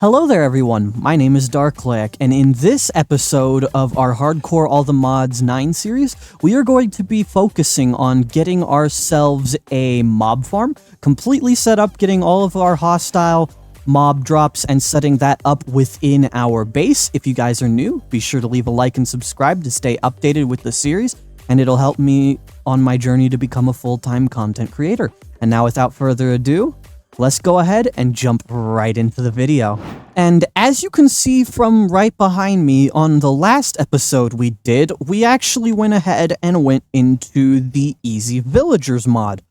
Hello there everyone, my name is Darklack, and in this episode of our Hardcore All the Mods 9 series, we are going to be focusing on getting ourselves a mob farm, completely set up, getting all of our hostile mob drops and setting that up within our base. If you guys are new, be sure to leave a like and subscribe to stay updated with the series, and it'll help me on my journey to become a full-time content creator. And now without further ado, let's go ahead and jump right into the video. And as you can see from right behind me, on the last episode we did, we actually went ahead and went into the Easy Villagers mod.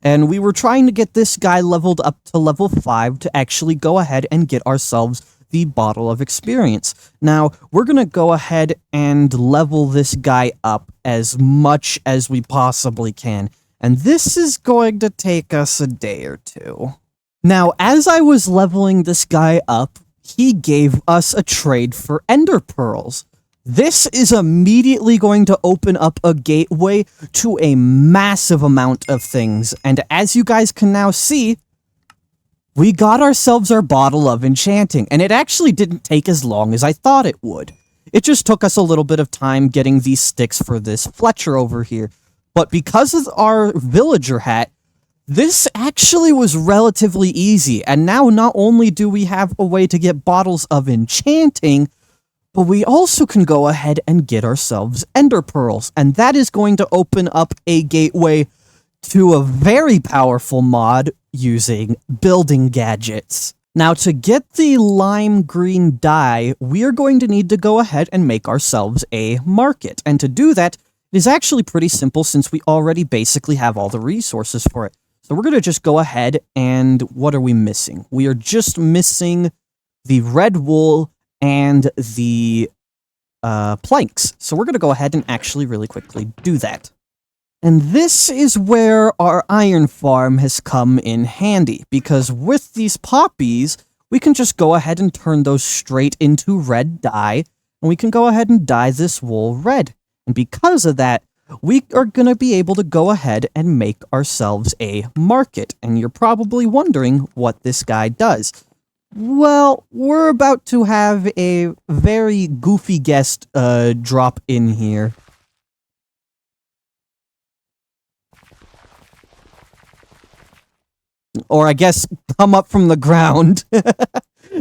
And we were trying to get this guy leveled up to level 5 to actually go ahead and get ourselves the Bottle of Experience. Now, we're gonna go ahead and level this guy up as much as we possibly can. And this is going to take us a day or two. Now, as I was leveling this guy up, he gave us a trade for Ender Pearls. This is immediately going to open up a gateway to a massive amount of things, and as you guys can now see, we got ourselves our Bottle of Enchanting, and it actually didn't take as long as I thought it would. It just took us a little bit of time getting these sticks for this Fletcher over here, but because of our villager hat, this actually was relatively easy, and now not only do we have a way to get Bottles of Enchanting, but we also can go ahead and get ourselves Ender Pearls, and that is going to open up a gateway to a very powerful mod using building gadgets. Now, to get the lime green dye, we are going to need to go ahead and make ourselves a market, and to do that, it is actually pretty simple since we already basically have all the resources for it. So we're going to just go ahead and what are we missing? We are just missing the red wool and the planks. So we're going to go ahead and actually really quickly do that. And this is where our iron farm has come in handy, because with these poppies, we can just go ahead and turn those straight into red dye, and we can go ahead and dye this wool red. And because of that, we are going to be able to go ahead and make ourselves a market. And you're probably wondering what this guy does. Well, we're about to have a very goofy guest drop in here. Or I guess come up from the ground.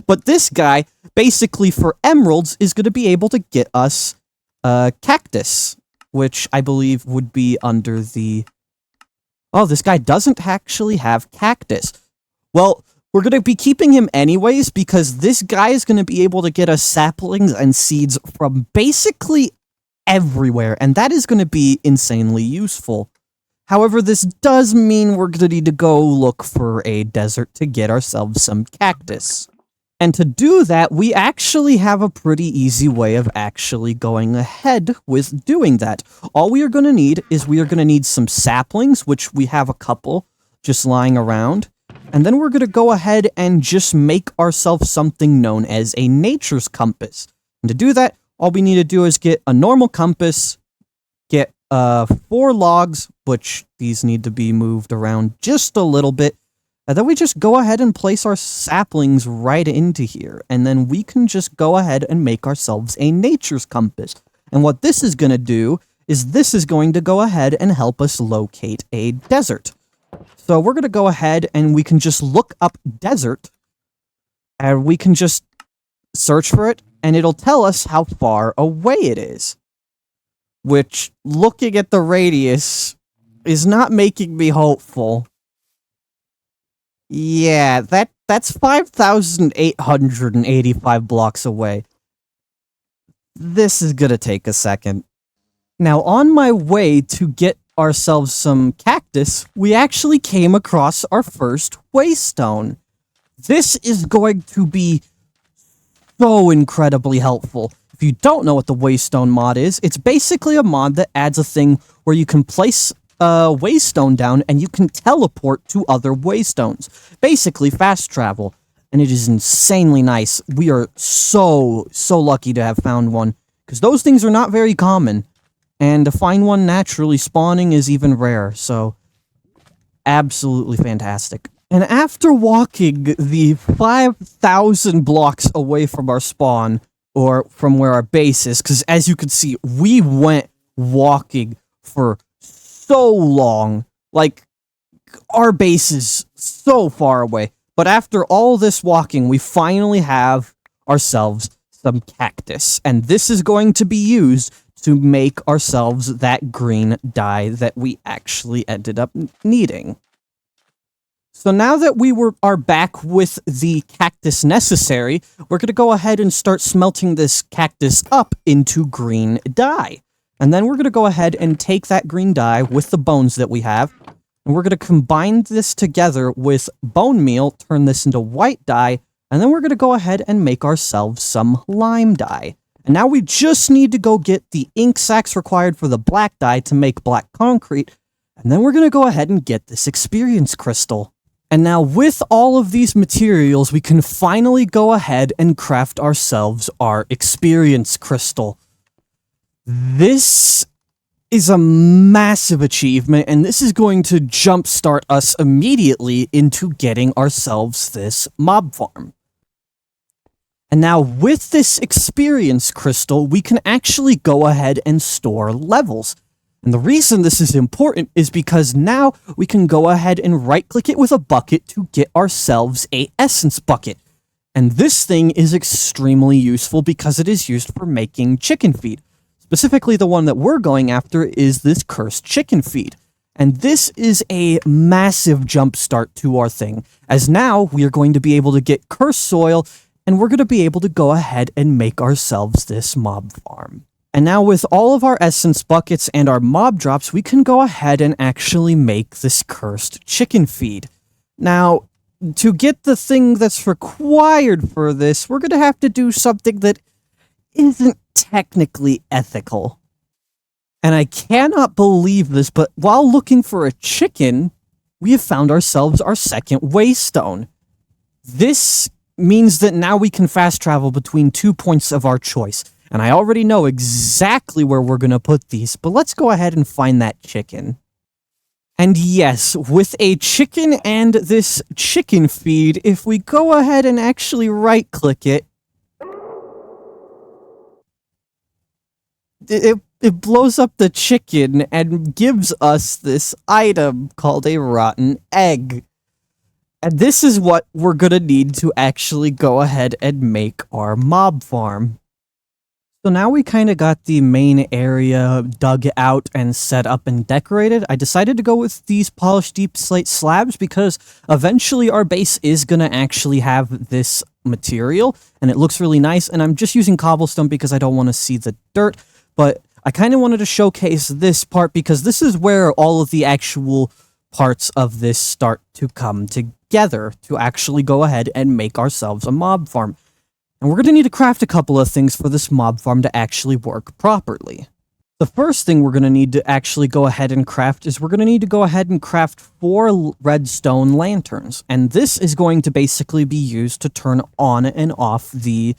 But this guy, basically for emeralds, is going to be able to get us cactus, which I believe would be under the... Oh, this guy doesn't actually have cactus. Well, we're going to be keeping him anyways, because this guy is going to be able to get us saplings and seeds from basically everywhere, and that is going to be insanely useful. However, this does mean we're going to need to go look for a desert to get ourselves some cactus. And to do that, we actually have a pretty easy way of actually going ahead with doing that. All we are going to need is we are going to need some saplings, which we have a couple just lying around. And then we're going to go ahead and just make ourselves something known as a nature's compass. And to do that, all we need to do is get a normal compass, get 4 logs, which these need to be moved around just a little bit. And then we just go ahead and place our saplings right into here. And then we can just go ahead and make ourselves a nature's compass. And what this is going to do is this is going to go ahead and help us locate a desert. So we're going to go ahead and we can just look up desert. And we can just search for it. And it'll tell us how far away it is. Which, looking at the radius, is not making me hopeful. Yeah, that's 5,885 blocks away. This is gonna take a second. Now, on my way to get ourselves some cactus, we actually came across our first waystone. This is going to be so incredibly helpful. If you don't know what the waystone mod is, it's basically a mod that adds a thing where you can place waystone down and you can teleport to other waystones. Basically fast travel, and it is insanely nice. We are so lucky to have found one, because those things are not very common, and to find one naturally spawning is even rare, so absolutely fantastic. And after walking the 5,000 blocks away from our spawn, or from where our base is, because as you can see, we went walking for so long. Like, our base is so far away. But after all this walking, we finally have ourselves some cactus. And this is going to be used to make ourselves that green dye that we actually ended up needing. So now that we are back with the cactus necessary, we're going to go ahead and start smelting this cactus up into green dye. And then we're going to go ahead and take that green dye with the bones that we have, and we're going to combine this together with bone meal, turn this into white dye, and then we're going to go ahead and make ourselves some lime dye. And now we just need to go get the ink sacs required for the black dye to make black concrete, and then we're going to go ahead and get this experience crystal. And now with all of these materials, we can finally go ahead and craft ourselves our experience crystal. This is a massive achievement, and this is going to jumpstart us immediately into getting ourselves this mob farm. And now with this experience crystal, we can actually go ahead and store levels. And the reason this is important is because now we can go ahead and right-click it with a bucket to get ourselves a essence bucket. And this thing is extremely useful because it is used for making chicken feed. Specifically, the one that we're going after is this cursed chicken feed. And this is a massive jumpstart to our thing, as now we are going to be able to get cursed soil, and we're going to be able to go ahead and make ourselves this mob farm. And now with all of our essence buckets and our mob drops, we can go ahead and actually make this cursed chicken feed. Now, to get the thing that's required for this, we're going to have to do something that isn't technically ethical. And I cannot believe this, but while looking for a chicken, we have found ourselves our second waystone. This means that now we can fast travel between 2 points of our choice. And I already know exactly where we're going to put these, but let's go ahead and find that chicken. And yes, with a chicken and this chicken feed, if we go ahead and actually right-click it, it blows up the chicken and gives us this item called a rotten egg. And this is what we're going to need to actually go ahead and make our mob farm. So now we kind of got the main area dug out and set up and decorated. I decided to go with these polished deep slate slabs because eventually our base is going to actually have this material and it looks really nice. And I'm just using cobblestone because I don't want to see the dirt, but I kind of wanted to showcase this part because this is where all of the actual parts of this start to come together to actually go ahead and make ourselves a mob farm. And we're going to need to craft a couple of things for this mob farm to actually work properly. The first thing we're going to need to actually go ahead and craft is we're going to need to go ahead and craft 4 redstone lanterns. And this is going to basically be used to turn on and off the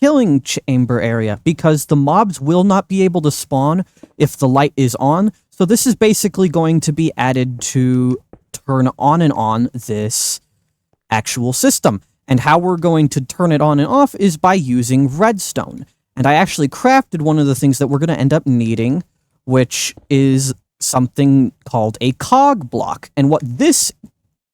killing chamber area because the mobs will not be able to spawn if the light is on. So this is basically going to be added to turn on and on this actual system. And how we're going to turn it on and off is by using redstone. And I actually crafted one of the things that we're going to end up needing, which is something called a cog block. And what this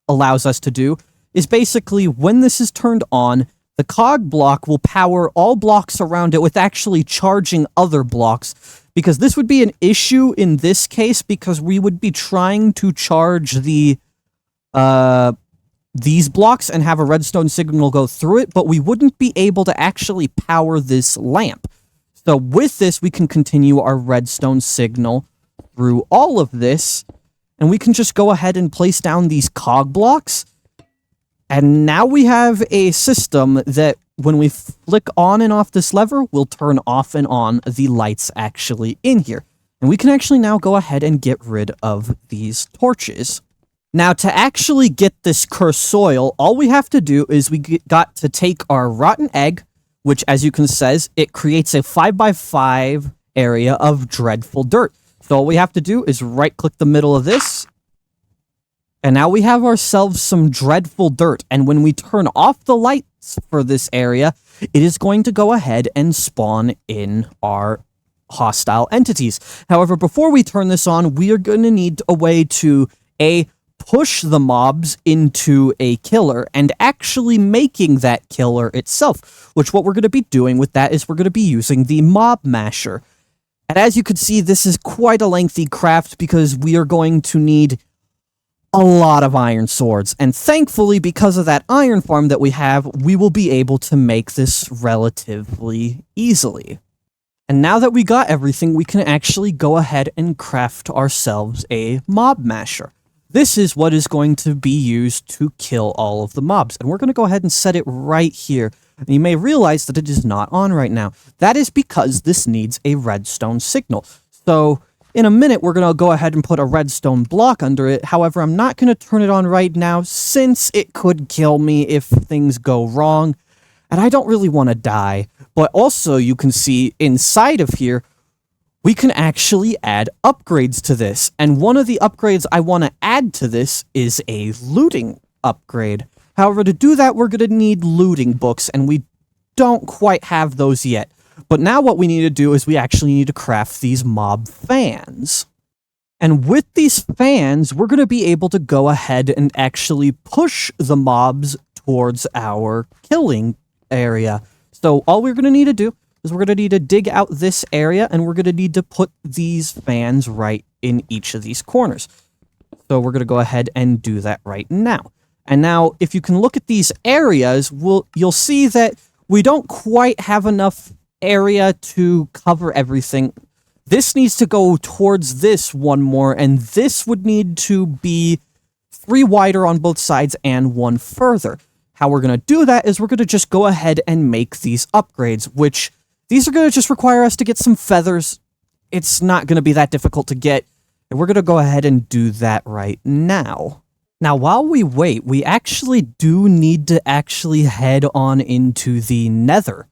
allows us to do is basically when this is turned on, the cog block will power all blocks around it with actually charging other blocks. Because this would be an issue in this case because we would be trying to charge the these blocks and have a redstone signal go through it, but we wouldn't be able to actually power this lamp. So with this, we can continue our redstone signal through all of this, and we can just go ahead and place down these cog blocks. And now we have a system that when we flick on and off this lever, will turn off and on the lights actually in here. And we can actually now go ahead and get rid of these torches. Now, to actually get this cursed soil, all we have to do is we got to take our rotten egg, which, as you can says, it creates a 5x5 area of dreadful dirt. So all we have to do is right-click the middle of this, And now we have ourselves some dreadful dirt, and when we turn off the lights for this area, it is going to go ahead and spawn in our hostile entities. However, before we turn this on, we are going to need a way to, push the mobs into a killer, and actually making that killer itself, which what we're going to be doing with that is we're going to be using the mob masher. And as you can see, this is quite a lengthy craft because we are going to need a lot of iron swords, and thankfully, because of that iron farm that we have, we will be able to make this relatively easily. And now that we got everything, we can actually go ahead and craft ourselves a mob masher. This is what is going to be used to kill all of the mobs, and we're going to go ahead and set it right here. And you may realize that it is not on right now. That is because this needs a redstone signal. So in a minute, we're going to go ahead and put a redstone block under it. However, I'm not going to turn it on right now since it could kill me if things go wrong. And I don't really want to die. But also, you can see inside of here, we can actually add upgrades to this. And one of the upgrades I want to add to this is a looting upgrade. However, to do that, we're going to need looting books, and we don't quite have those yet. But now what we need to do is we actually need to craft these mob fans. And with these fans, we're going to be able to go ahead and actually push the mobs towards our killing area. So all we're going to need to do is we're going to need to dig out this area, and we're going to need to put these fans right in each of these corners. So we're going to go ahead and do that right now. And now, if you can look at these areas, you'll see that we don't quite have enough area to cover everything. This needs to go towards this one more, and this would need to be 3 wider on both sides and 1 further. How we're going to do that is we're going to just go ahead and make these upgrades, which these are going to just require us to get some feathers. It's not going to be that difficult to get, and we're going to go ahead and do that right now. Now, while we wait, we actually do need to actually head on into the Nether,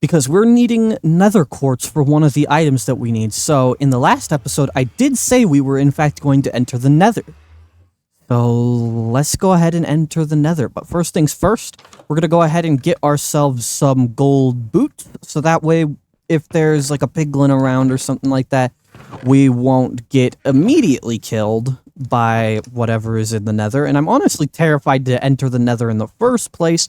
because we're needing nether quartz for one of the items that we need. So, in the last episode, I did say we were in fact going to enter the Nether. So, let's go ahead and enter the Nether. But first things first, we're going to go ahead and get ourselves some gold boots, so that way, if there's like a piglin around or something like that, we won't get immediately killed by whatever is in the Nether. And I'm honestly terrified to enter the Nether in the first place,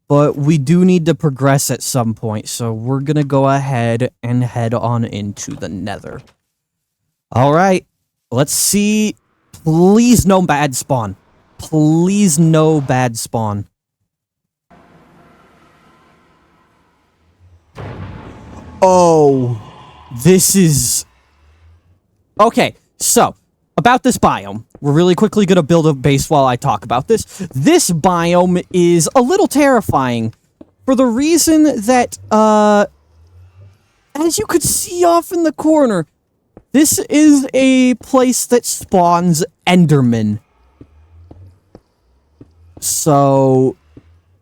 but we do need to progress at some point, so we're gonna go ahead and head on into the Nether. Alright, let's see. Please no bad spawn. Please no bad spawn. Oh, this is... Okay, so, about this biome. We're really quickly going to build a base while I talk about this. This biome is a little terrifying for the reason that, as you could see off in the corner, this is a place that spawns Endermen. So,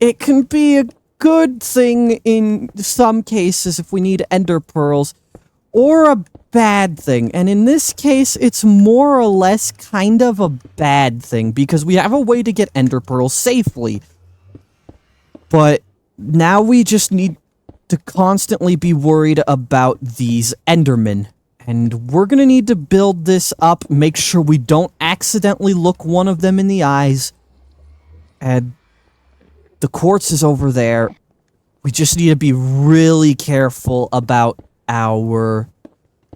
it can be a good thing in some cases if we need Ender Pearls, or a bad thing. And in this case, it's more or less kind of a bad thing, because we have a way to get Ender Pearls safely. But now we just need to constantly be worried about these Endermen. And we're gonna need to build this up, make sure we don't accidentally look one of them in the eyes. And the quartz is over there. We just need to be really careful about our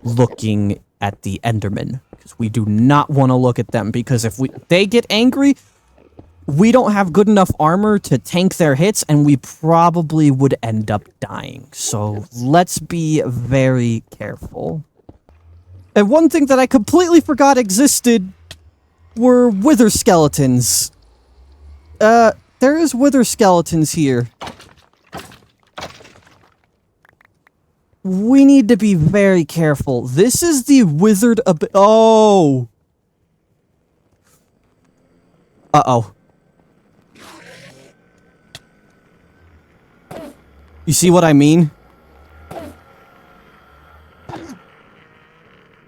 looking at the Endermen, because we do not want to look at them, because if they get angry, we don't have good enough armor to tank their hits, and we probably would end up dying. So let's be very careful. And one thing that I completely forgot existed were wither skeletons. There is wither skeletons here. We need to be very careful. This is the wizard oh! Uh-oh. You see what I mean?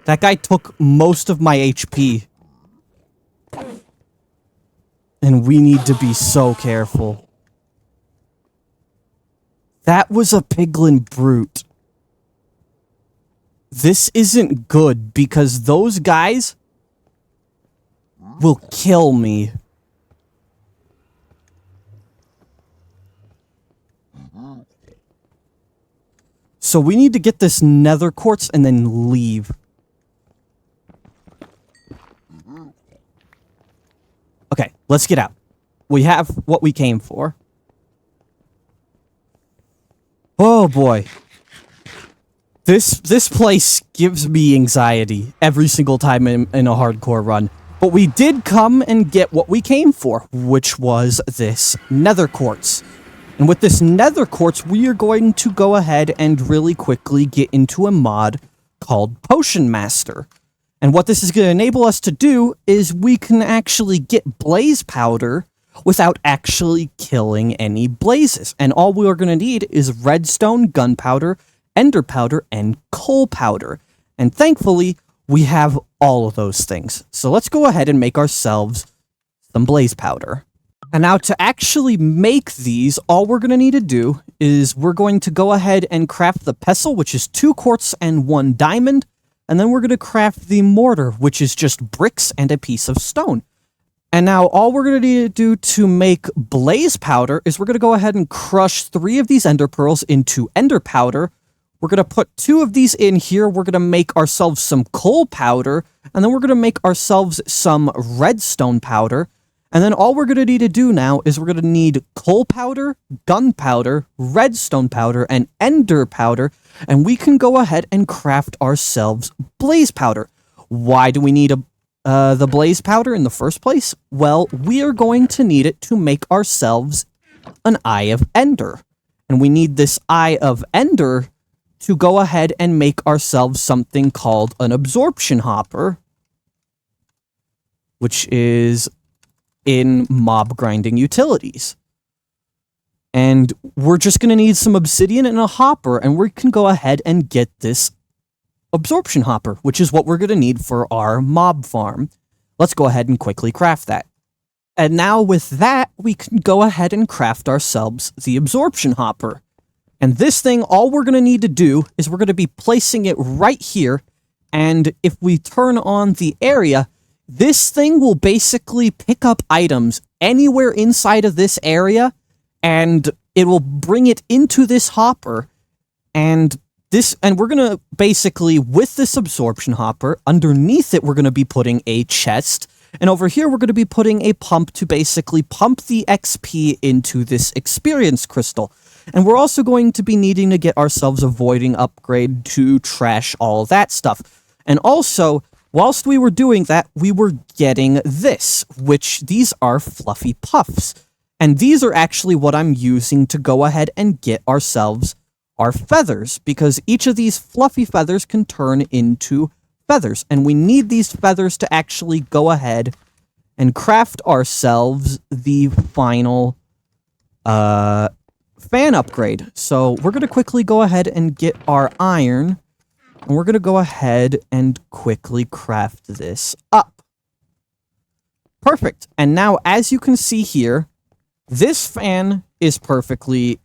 That guy took most of my HP. And we need to be so careful. That was a piglin brute. This isn't good because those guys will kill me. So we need to get this nether quartz and then leave. Okay, let's get out. We have what we came for. Oh boy. This place gives me anxiety every single time in a hardcore run. But we did come and get what we came for, which was this nether quartz. And with this nether quartz, we are going to go ahead and really quickly get into a mod called Potion Master. And what this is going to enable us to do is we can actually get blaze powder without actually killing any blazes. And all we are going to need is redstone, gunpowder, ender powder, and coal powder. And thankfully, we have all of those things. So let's go ahead and make ourselves some blaze powder. And now to actually make these, all we're going to need to do is we're going to go ahead and craft the pestle, which is 2 quartz and 1 diamond. And then we're going to craft the mortar, which is just bricks and a piece of stone. And now all we're going to need to do to make blaze powder is we're going to go ahead and crush 3 of these ender pearls into ender powder. We're going to put 2 of these in here. We're going to make ourselves some coal powder. And then we're going to make ourselves some redstone powder. And then all we're going to need to do now is we're going to need coal powder, gunpowder, redstone powder, and ender powder. And we can go ahead and craft ourselves blaze powder. Why do we need the blaze powder in the first place? Well, we are going to need it to make ourselves an Eye of Ender. And we need this Eye of Ender to go ahead and make ourselves something called an absorption hopper, which is in mob grinding utilities. And we're just going to need some obsidian and a hopper, and we can go ahead and get this absorption hopper, which is what we're going to need for our mob farm. Let's go ahead and quickly craft that. And now with that, we can go ahead and craft ourselves the absorption hopper. And this thing, all we're going to need to do is we're going to be placing it right here. And if we turn on the area, this thing will basically pick up items anywhere inside of this area, and it will bring it into this hopper. And we're going to basically, with this absorption hopper, underneath it, we're going to be putting a chest. And over here, we're going to be putting a pump to basically pump the XP into this experience crystal. And we're also going to be needing to get ourselves a voiding upgrade to trash all that stuff. And also, whilst we were doing that, we were getting this, which these are fluffy puffs. And these are actually what I'm using to go ahead and get ourselves our feathers, because each of these fluffy feathers can turn into feathers. And we need these feathers to actually go ahead and craft ourselves the final fan upgrade. So we're going to quickly go ahead and get our iron. And we're going to go ahead and quickly craft this up. Perfect. And now, as you can see here, this fan is perfectly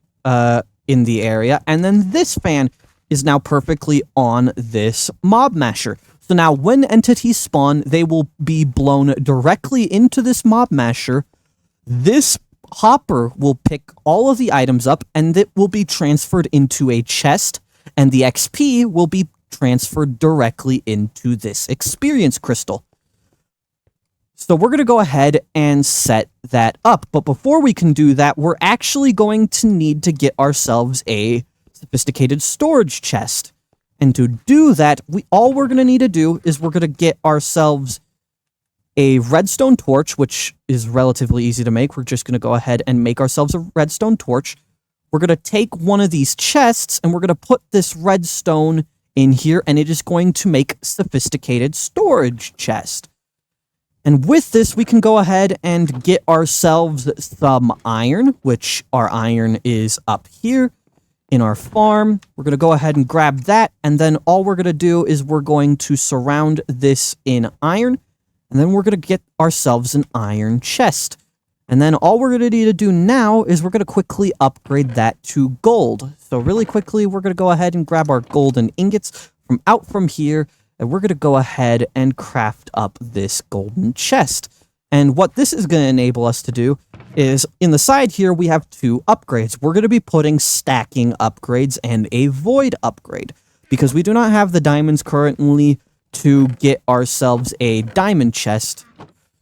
in the area. And then this fan is now perfectly on this mob masher. So now when entities spawn, they will be blown directly into this mob masher. This hopper will pick all of the items up, and it will be transferred into a chest. And the XP will be transferred directly into this experience crystal. So we're going to go ahead and set that up. But before we can do that, we're actually going to need to get ourselves a sophisticated storage chest. And to do that, all we're going to need to do is we're going to get ourselves a redstone torch, which is relatively easy to make. We're just going to go ahead and make ourselves a redstone torch. We're going to take one of these chests, and we're going to put this redstone in here, and it is going to make sophisticated storage chest. And with this, we can go ahead and get ourselves some iron, which our iron is up here in our farm. We're going to go ahead and grab that, and then all we're going to do is we're going to surround this in iron, and then we're going to get ourselves an iron chest. And then all we're going to need to do now is we're going to quickly upgrade that to gold. So really quickly, we're going to go ahead and grab our golden ingots from here, and we're going to go ahead and craft up this golden chest. And what this is going to enable us to do is, in the side here, we have 2 upgrades. We're going to be putting stacking upgrades and a void upgrade, because we do not have the diamonds currently to get ourselves a diamond chest.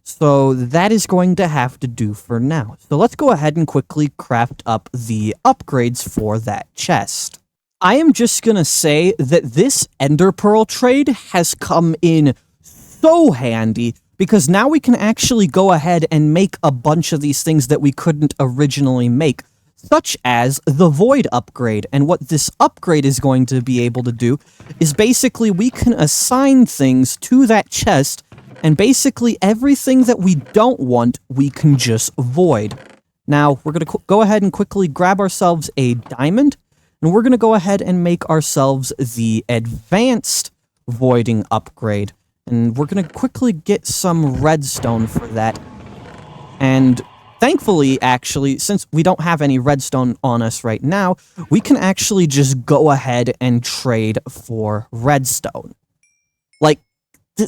So that is going to have to do for now. So let's go ahead and quickly craft up the upgrades for that chest. I am just going to say that this Ender Pearl trade has come in so handy, because now we can actually go ahead and make a bunch of these things that we couldn't originally make, such as the Void upgrade. And what this upgrade is going to be able to do is basically we can assign things to that chest, and basically everything that we don't want, we can just void. Now, we're going to go ahead and quickly grab ourselves a diamond, and we're going to go ahead and make ourselves the advanced voiding upgrade. And we're going to quickly get some redstone for that. And thankfully, actually, since we don't have any redstone on us right now, we can actually just go ahead and trade for redstone. Like,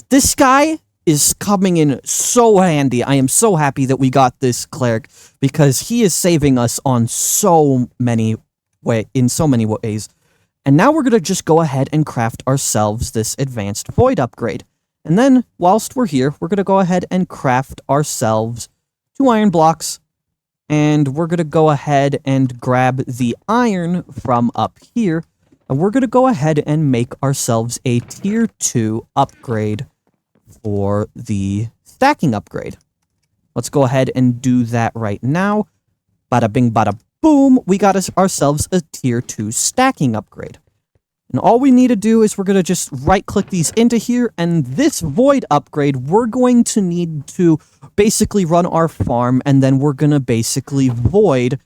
this guy is coming in so handy. I am so happy that we got this cleric, because he is saving us on in so many ways. And now we're going to just go ahead and craft ourselves this advanced void upgrade. And then, whilst we're here, we're going to go ahead and craft ourselves 2 iron blocks. And we're going to go ahead and grab the iron from up here. And we're going to go ahead and make ourselves a tier 2 upgrade for the stacking upgrade. Let's go ahead and do that right now. Bada bing, bada boom. We got ourselves a tier 2 stacking upgrade. And all we need to do is we're going to just right-click these into here, and this void upgrade, we're going to need to basically run our farm, and then we're going to basically void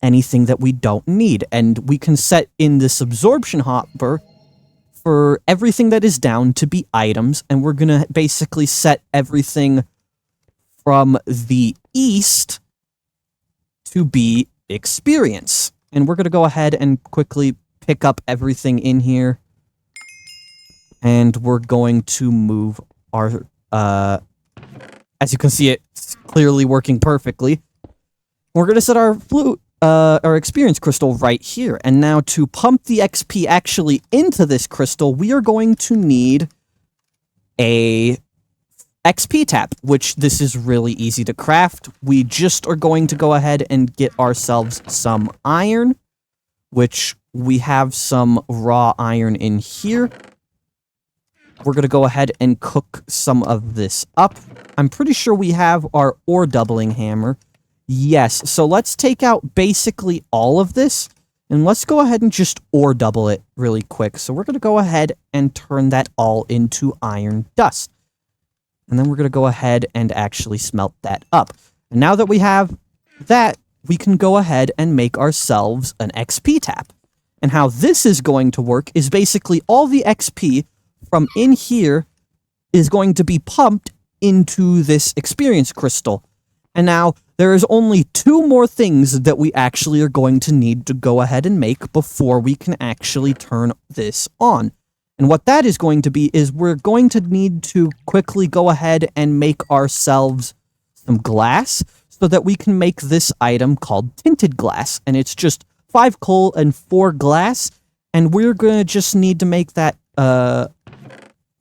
anything that we don't need. And we can set in this absorption hopper for everything that is down to be items, and we're going to basically set everything from the east to be experience. And we're going to go ahead and quickly pick up everything in here, and we're going to move our, as you can see, it's clearly working perfectly. We're going to set our experience crystal right here, and now to pump the XP actually into this crystal, we are going to need a XP tap, which this is really easy to craft. We just are going to go ahead and get ourselves some iron, which we have some raw iron in here. We're going to go ahead and cook some of this up. I'm pretty sure we have our ore doubling hammer. Yes, so let's take out basically all of this, and let's go ahead and just ore double it really quick. So we're going to go ahead and turn that all into iron dust. And then we're going to go ahead and actually smelt that up. And now that we have that, we can go ahead and make ourselves an XP tap. And how this is going to work is basically all the XP from in here is going to be pumped into this experience crystal. And now there is only 2 more things that we actually are going to need to go ahead and make before we can actually turn this on. And what that is going to be is we're going to need to quickly go ahead and make ourselves some glass so that we can make this item called tinted glass. And it's just 5 coal and 4 glass, and we're going to just need to make that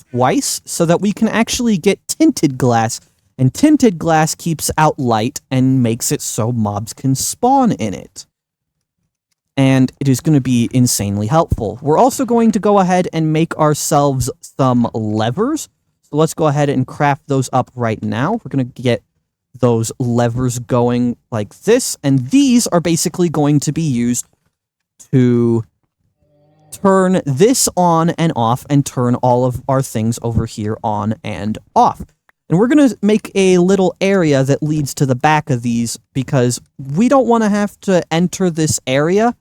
twice so that we can actually get tinted glass. And tinted glass keeps out light and makes it so mobs can spawn in it. And it is going to be insanely helpful. We're also going to go ahead and make ourselves some levers. So let's go ahead and craft those up right now. We're going to get those levers going like this, and these are basically going to be used to turn this on and off and turn all of our things over here on and off. And we're going to make a little area that leads to the back of these, because we don't want to have to enter this area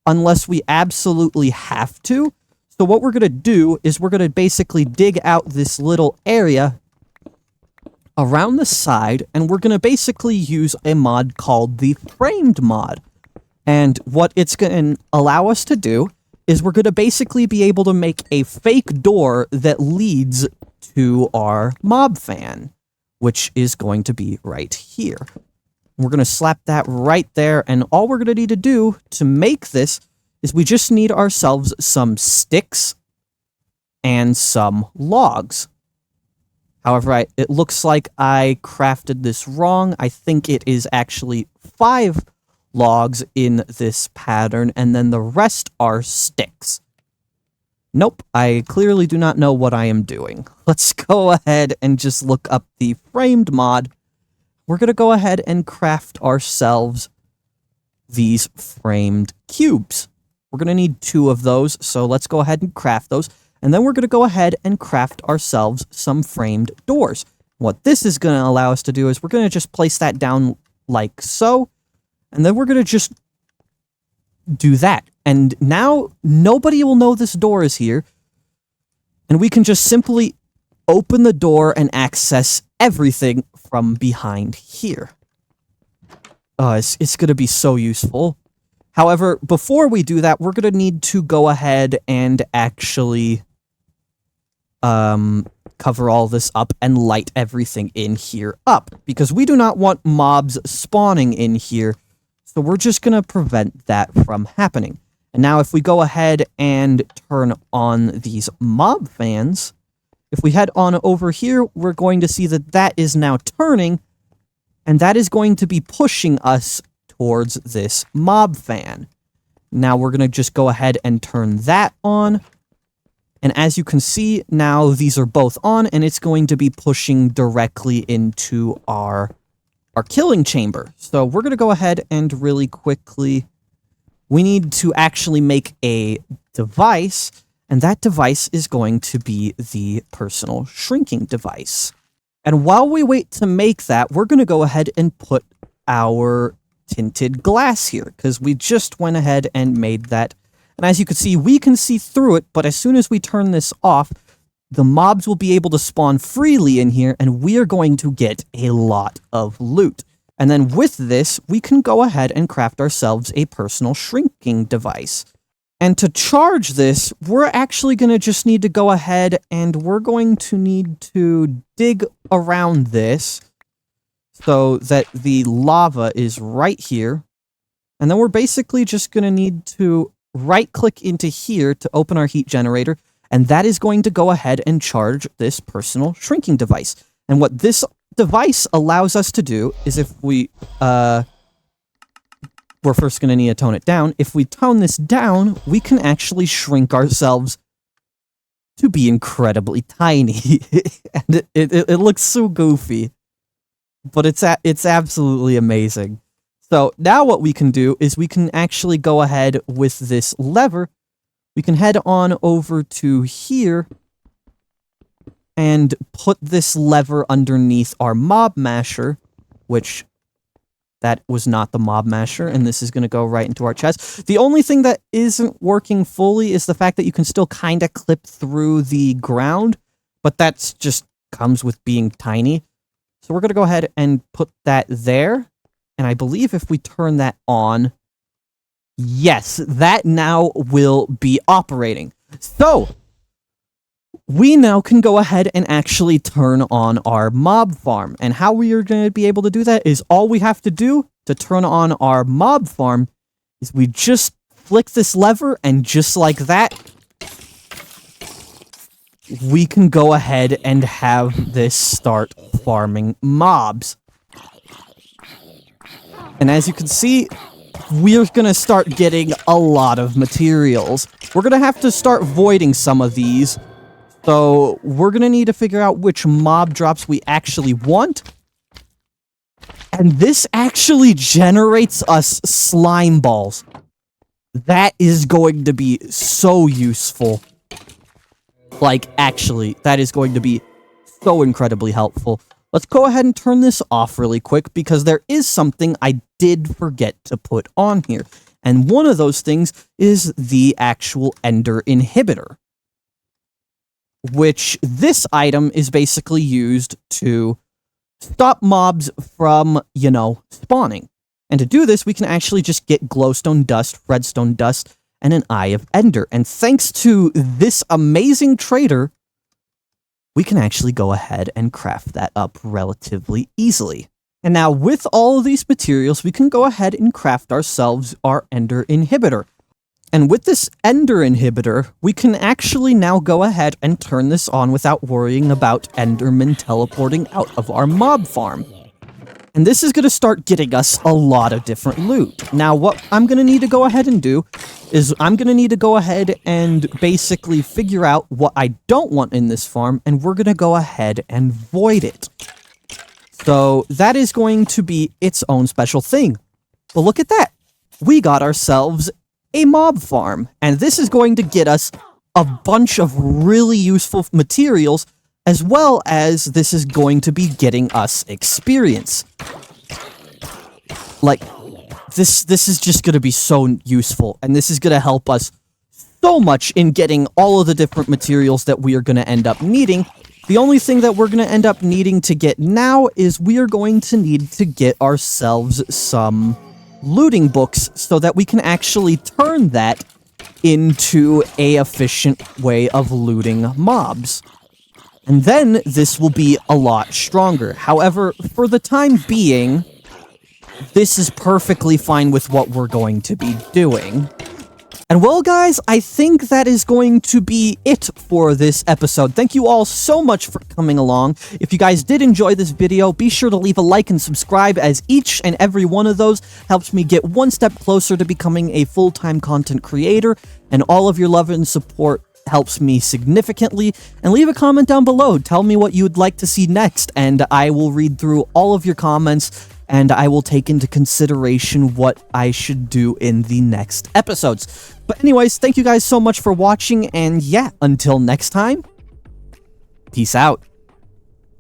unless we absolutely have to. So what we're going to do is we're going to basically dig out this little area around the side, and we're going to basically use a mod called the Framed mod. And what it's going to allow us to do is we're going to basically be able to make a fake door that leads to our mob fan, which is going to be right here. We're going to slap that right there, and all we're going to need to do to make this is we just need ourselves some sticks and some logs. However, it looks like I crafted this wrong. I think it is actually 5 logs in this pattern, and then the rest are sticks. Nope, I clearly do not know what I am doing. Let's go ahead and just look up the Framed mod. We're going to go ahead and craft ourselves these framed cubes. We're going to need 2 of those, so let's go ahead and craft those. And then we're going to go ahead and craft ourselves some framed doors. What this is going to allow us to do is we're going to just place that down like so. And then we're going to just do that. And now nobody will know this door is here. And we can just simply open the door and access everything from behind here. It's going to be so useful. However, before we do that, we're going to need to go ahead and actually cover all this up and light everything in here up, because we do not want mobs spawning in here, so we're just going to prevent that from happening. And now if we go ahead and turn on these mob fans, if we head on over here, we're going to see that that is now turning, and that is going to be pushing us towards this mob fan. Now we're going to just go ahead and turn that on. And as you can see, now these are both on, and it's going to be pushing directly into our killing chamber. So we're going to go ahead and really quickly, we need to actually make a device, and that device is going to be the personal shrinking device. And while we wait to make that, we're going to go ahead and put our tinted glass here, because we just went ahead and made that. And as you can see, we can see through it, but as soon as we turn this off, the mobs will be able to spawn freely in here, and we are going to get a lot of loot. And then with this, we can go ahead and craft ourselves a personal shrinking device. And to charge this, we're actually going to just need to go ahead and we're going to need to dig around this so that the lava is right here. And then we're basically just going to need to right-click into here to open our heat generator, and that is going to go ahead and charge this personal shrinking device. And what this device allows us to do is if we, we're first going to need to tone it down. If we tone this down, we can actually shrink ourselves to be incredibly tiny. And it looks so goofy, but it's absolutely amazing. So now what we can do is we can actually go ahead with this lever. We can head on over to here and put this lever underneath our mob masher, which that was not the mob masher, and this is going to go right into our chest. The only thing that isn't working fully is the fact that you can still kind of clip through the ground, but that's just comes with being tiny. So we're going to go ahead and put that there. And I believe if we turn that on, yes, that now will be operating. So, we now can go ahead and actually turn on our mob farm. And how we are going to be able to do that is all we have to do to turn on our mob farm is we just flick this lever, and just like that, we can go ahead and have this start farming mobs. And as you can see, we're going to start getting a lot of materials. We're going to have to start voiding some of these. So we're going to need to figure out which mob drops we actually want. And this actually generates us slime balls. That is going to be so useful. Like, actually, that is going to be so incredibly helpful. Let's go ahead and turn this off really quick, because there is something I did forget to put on here. And one of those things is the actual Ender inhibitor, which this item is basically used to stop mobs from, spawning. And to do this, we can actually just get glowstone dust, redstone dust, and an Eye of Ender. And thanks to this amazing trader, we can actually go ahead and craft that up relatively easily. And now with all of these materials, we can go ahead and craft ourselves our Ender inhibitor. And with this Ender inhibitor, we can actually now go ahead and turn this on without worrying about Endermen teleporting out of our mob farm. And this is going to start getting us a lot of different loot. Now, what I'm going to need to go ahead and do is I'm going to need to go ahead and basically figure out what I don't want in this farm, and we're going to go ahead and void it. So that is going to be its own special thing. But look at that. We got ourselves a mob farm, and this is going to get us a bunch of really useful materials, as well as this is going to be getting us experience. Like, this is just going to be so useful, and this is going to help us so much in getting all of the different materials that we are going to end up needing. The only thing that we're going to end up needing to get now is we are going to need to get ourselves some looting books so that we can actually turn that into a efficient way of looting mobs. And then this will be a lot stronger. However, for the time being, this is perfectly fine with what we're going to be doing. And well, guys, I think that is going to be it for this episode. Thank you all so much for coming along. If you guys did enjoy this video, be sure to leave a like and subscribe, as each and every one of those helps me get one step closer to becoming a full-time content creator, and all of your love and support helps me significantly. And leave a comment down below. Tell me what you would like to see next, and I will read through all of your comments, and I will take into consideration what I should do in the next episodes. But anyways, thank you guys so much for watching, and yeah, until next time, peace out.